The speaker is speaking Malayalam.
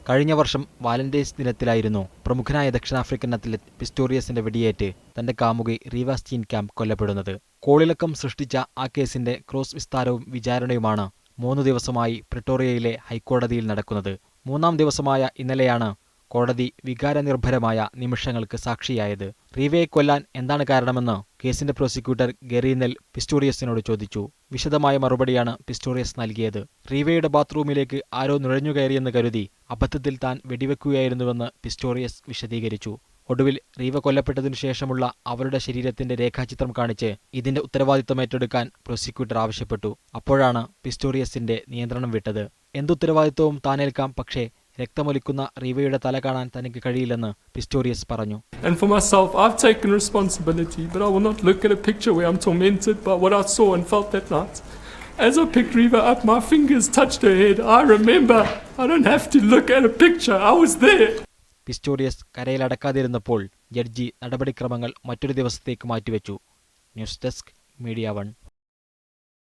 കഴിഞ്ഞ വർഷം വാലന്റൈൻസ് ദിനത്തിലായിരുന്നു പ്രമുഖനായ ദക്ഷിണാഫ്രിക്കൻ അത്ലറ്റ് പിസ്റ്റോറിയസിന്റെ വെടിയേറ്റ് തന്റെ കാമുകി റീവ സ്റ്റീൻകാംപ് കൊല്ലപ്പെടുന്നത്. കോളിളക്കം സൃഷ്ടിച്ച ആ കേസിന്റെ ക്രോസ് വിസ്താരവും വിചാരണയുമാണ് 3 ദിവസമായി പ്രിട്ടോറിയയിലെ ഹൈക്കോടതിയിൽ നടക്കുന്നത്. 3ാം ദിവസമായ ഇന്നലെയാണ് കോടതി വികാരനിർഭരമായ നിമിഷങ്ങൾക്ക് സാക്ഷിയായത്. റീവയെ കൊല്ലാൻ എന്താണ് കാരണമെന്ന് കേസിന്റെ പ്രോസിക്യൂട്ടർ ഗെറി നെൽ പിസ്റ്റോറിയസിനോട് ചോദിച്ചു. വിശദമായ മറുപടിയാണ് പിസ്റ്റോറിയസ് നൽകിയത്. റീവയുടെ ബാത്റൂമിലേക്ക് ആരോ നുഴഞ്ഞുകയറിയെന്ന് കരുതി അബദ്ധത്തിൽ താൻ വെടിവെക്കുകയായിരുന്നുവെന്ന് പിസ്റ്റോറിയസ് വിശദീകരിച്ചു. ഒടുവിൽ റീവ കൊല്ലപ്പെട്ടതിനു ശേഷമുള്ള അവരുടെ ശരീരത്തിന്റെ രേഖാചിത്രം കാണിച്ച് ഇതിന്റെ ഉത്തരവാദിത്തം ഏറ്റെടുക്കാൻ പ്രോസിക്യൂട്ടർ ആവശ്യപ്പെട്ടു. അപ്പോഴാണ് പിസ്റ്റോറിയസിന്റെ നിയന്ത്രണം വിട്ടത്. എന്തുത്തരവാദിത്വവും താനേൽക്കാം, പക്ഷേ രക്തമൊലിക്കുന്ന റീവയുടെ തല കാണാൻ തനിക്ക് കഴിയില്ലെന്ന് പിസ്റ്റോറിയസ് പറഞ്ഞു. And for myself, I've taken responsibility, but I will not look at a picture where I'm tormented by what I saw and felt that night. As I picked Reva up, my fingers touched her head. I remember. I don't have to look at a picture. I was there. Pistorius കരയിലടക്കാതിരുന്നപ്പോൾ ജഡ്ജി നടപടിക്രമങ്ങൾ മറ്റൊരു ദിവസത്തേക്ക് മാറ്റിവെച്ചു. News desk, media 1.